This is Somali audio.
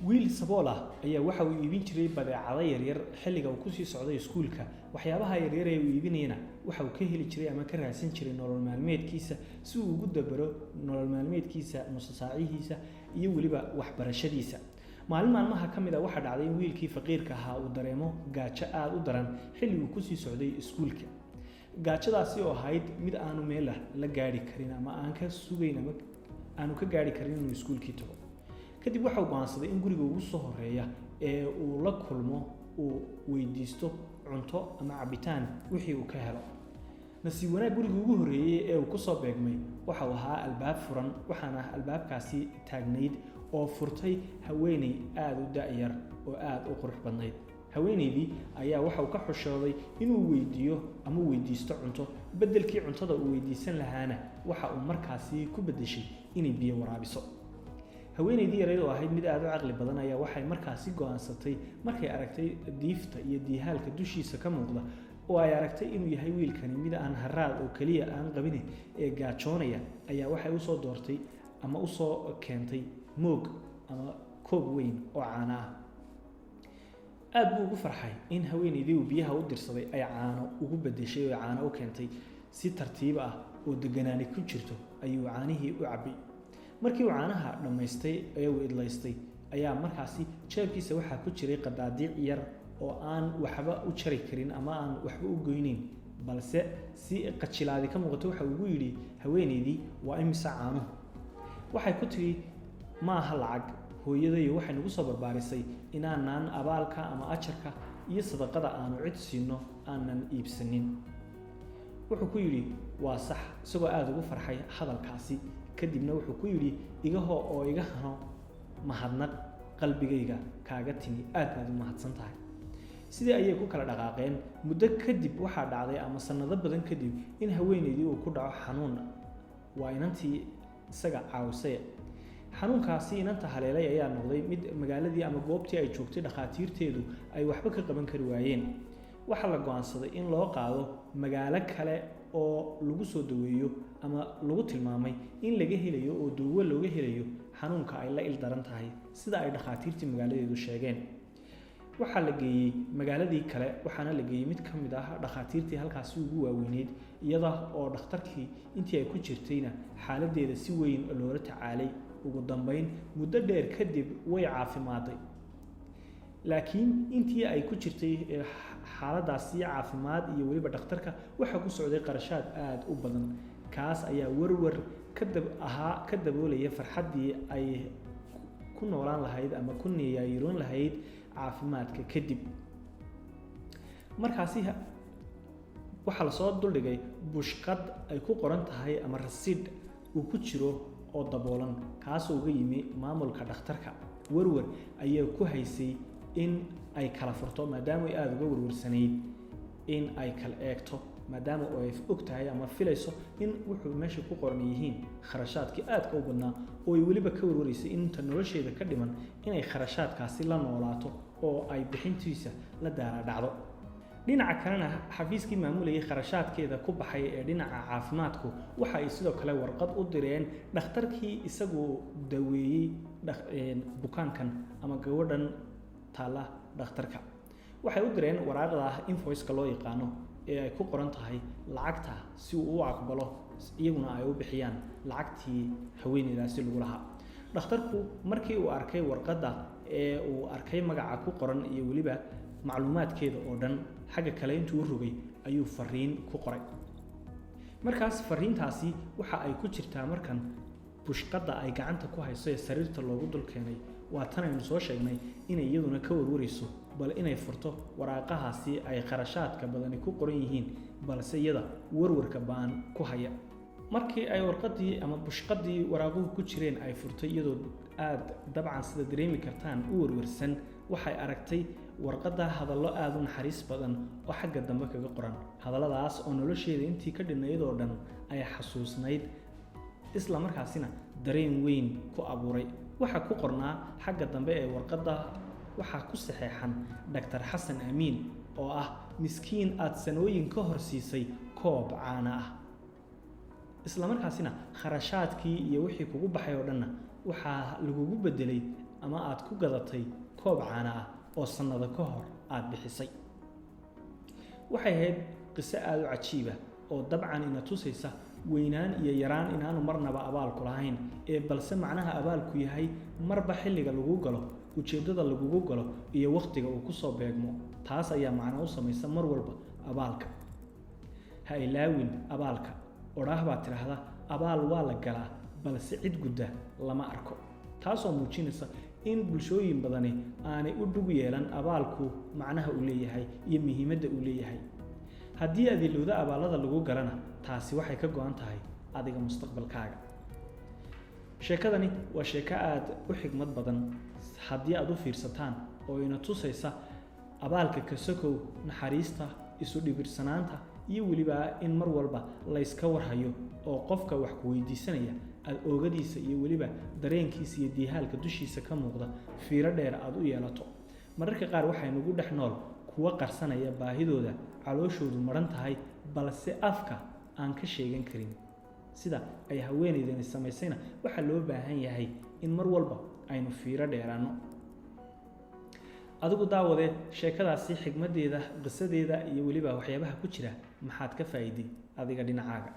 wiil sabool ah ayaa waxa uu iibin jiray badeecado yaryar xilliga uu ku sii socday iskuulka. waxyaabaha yaryar ee uu iibinayna waxa uu ka heli jiray ama ka raadsan jiray nolol maalmeedkiisa si uu ugu dabaro nolol maalmeedkiisa, nusasaacihiisa iyo weliba waxbarashadiisa. maalin maalmaha ka mid ah waxaa dhacday in wiilkii faqiirka ahaa uu dareemo gaajo aad u daran xilli uu ku sii socday iskuulka. gaajadaasi oo ahayd mid aanu meel la gaari karin ama aan ka sugayn ama aanu ka gaari karin inuu iskuulkii tago. kadib waxa uu go'aansaday in guriga ugu soo horeeya ee uu la kulmo uu weydiisto cunto ama cabitaan wixii uu ka helo. nasiib wanaag guriga ugu horeeyay ee uu ku soo beegmay waxa uu ahaa albaab furan, waxaana albaabkaasi taagnayd oo furtay haweeney aad u da'yar oo aad u qurux badnayd. haweeneydii ayaa waxa uu ka xushooday inuu weydiiyo ama weydiisto cunto. beddelkii cuntada uu weydiisan lahaana waxa uu markaasi ku beddeshay inay biyo waraabiso. haweeneydii yareed oo ahayd mid aad u caqli badan ayaa waxay markaasi go'aansatay markay aragtay diifta iyo diihaalka dushiisa ka muuqda oo ay aragtay inuu yahay wiilkani mid aan haraad oo kaliya aan qabin ee gaajoonaya, ayaa waxay u soo doortay ama u soo keentay moog ama koob weyn oo caano ah. aad buu ugu farxay in haweeneydii uu biyaha u dirsaday ay caano ugu beddeshay oo caano u keentay. si tartiib ah oo deganaani ku jirto ayuu caanihii u cabbay. markii uu caanaha dhammaystay ee uu idlaystay ayaa markaasi jeebkiisa waxaa ku jiray qadaadiic yar oo aan waxba u jari karin ama aan waxba u goynayn, balse si qajilaadi ka muuqato waxa uu yidhi haweeneydii, waa imisa caanuhu? waxay ku tiri, ma aha lacag, hooyadayo waxay nagu soo barbaarisay inaanaan abaalka ama ajarka iyo sadaqada aanu cid siino aanan iibsanin. wuxuu ku yidhi, waa sax, isagoo aad ugu farxay hadalkaasi. kadibna wuxuu ku yidhi, igaho oo iga hano mahadnaq qalbigayga kaaga timi, aad baad u mahadsan tahay. sidii ayay ku kala dhaqaaqeen. muddo kadib waxaa dhacday ama sanado badan kadib in haweeneydii uu ku dhaco xanuun. waa inantii isaga caawisay. xanuunkaasi inanta haleelay ayaa noqday mid magaaladii ama goobtii ay joogtay dhakhaatiirteedu ay waxba ka qaban kari waayeen. waxaa la go'aansaday in loo qaado magaalo kale oo lagu soo daweeyo ama lagu tilmaamay in laga helayo oo dawo looga helayo xanuunka ay la ildaran tahay, sida ay dhakhaatiirtii magaaladeedu sheegeen. waxaa la geeyey magaaladii kale, waxaana la geeyey mid ka mid ah dhakhaatiirtii halkaasi ugu waaweyneyd, iyada oo dhakhtarkii intii ay ku jirtayna xaaladdeeda si weyn loola tacaalay. ugu dambayn muddo dheer kadib way caafimaaday. laakiin intii ay ku jirtay xaaladaasi caafimaad iyo weliba dhakhtarka waxaa ku socday qarashaad aad u badan. kaas ayaa warwar ka daboolaya farxaddii ay ku noolaan lahayd ama ku niyaayiroon lahayd caafimaadka kadib. markaasi waxaa lasoo duldhigay bushqad ay ku qoran tahay ama rasiidh uu ku jiro oo daboolan, kaasoo uga yimi maamulka dhakhtarka. warwar ayaa ku haysay in ay kala furto maadaama ay aad uga warwarsanayd in ay kala eegto, maadaama ay og tahay ama filayso in wuxuu meesha ku qoran yihiin kharashaadkii aadka u badnaa oo ay weliba ka warwaraysay inta nolosheeda ka dhiman inay kharashaadkaasi la noolaato oo ay bixintiisa la daara dhacdo. dhinaca kalena xafiiskii maamulayay kharashaadkeeda ku baxay ee dhinaca caafimaadku waxa ay sidoo kale warqad u direen dhakhtarkii isagu daweeyey bukaankan ama gabadhan taala dhakhtarka. waxay u direen waraaqda invoice-ka loo yaqaano ee ay ku qoran tahay lacagta si uu u aqbalo, iyaguna ay u bixiyaan lacagtii haweeneydaasi lagu lahaa. dhakhtarku markii uu arkay warqadda ee uu arkay magaca ku qoran iyo weliba macluumaadkeeda oo dhan, xagga kale intuu u rogay ayuu fariin ku qoray. markaas fariintaasi waxa ay ku jirtaa markan bushqadda ay gacanta ku hayso ee sariirta loogu dul keenay. waa tan aynu soo sheegnay inay iyaduna ka warwarayso bal inay furto waraaqahaasi ay kharashaadka badani ku qoran yihiin, balse iyada warwarka baan ku haya. markii ay warqaddii ama bushqaddii waraaquhu ku jireen ay furtay, iyadoo aad dabcan sida dareemi kartaan u warwarsan, waxay aragtay warqadda hadallo aad u naxariis badan oo xagga dambe kaga qoran. hadalladaas oo nolosheeda intii ka dhinayd oo dhan ay xasuusnayd, isla markaasina dareen weyn ku abuuray. waxaa ku qornaa xagga dambe ee warqadda, waxaa ku saxeexan Dr. Xasan Amiin oo ah miskiin aad sanooyin ka hor siisay koob caana ah. isla markaasina kharashaadkii iyo wixii kugu baxay oo dhanna waxaa lagugu bedelay ama aad ku gadatay koob caana ah oo sannado ka hor aad bixisay. waxay ahayd qiso aad u cajiiba oo dabcan ina tusaysa weynaan iyo yaraan inaanu marnaba abaalku lahayn, balse macnaha abaalku yahay marba xilliga lagu galo, ujeeddada lagugu galo iyo wakhtiga uu kusoo beegmo. taas ayaa macno u samaysa mar walba abaalka. ha ilaawin abaalka. odhaah baa tidhaahda abaal waa la galaa balse cid gudda lama arko, taasoo muujinaysa in bulshooyin badani aanay u dhug yeelan abaalku macnaha uu leeyahay iyo muhiimadda uu leeyahay. haddii aad ilowdo abaallada lagu galana, taasi waxay ka go'an tahay adiga mustaqbalkaaga. sheekadani waa sheeko aad u xigmad badan haddii aad u fiirsataan, oo ina tusaysa abaalka ka sokow naxariista, isu dhibirsanaanta iyo weliba in mar walba layska warhayo oo qofka wax ku weydiisanaya aad oogadiisa iyo weliba dareenkiisa iyo diihaalka dushiisa ka muuqda fiiro dheer aad u yeelato. mararka qaar waxaynugu dhex nool kuwa qarsanaya baahidooda, calooshoodu maran tahay, balse afka aan ka sheegan karin. sida ay haweeneydani samaysayna waxaa loo baahan yahay in mar walba aynu fiiro dheeraanno. adigu daawadee sheekadaasi xigmaddeeda, qisadeeda iyo weliba waxyaabaha ku jira maxaad ka faa'iiday adiga dhinacaaga?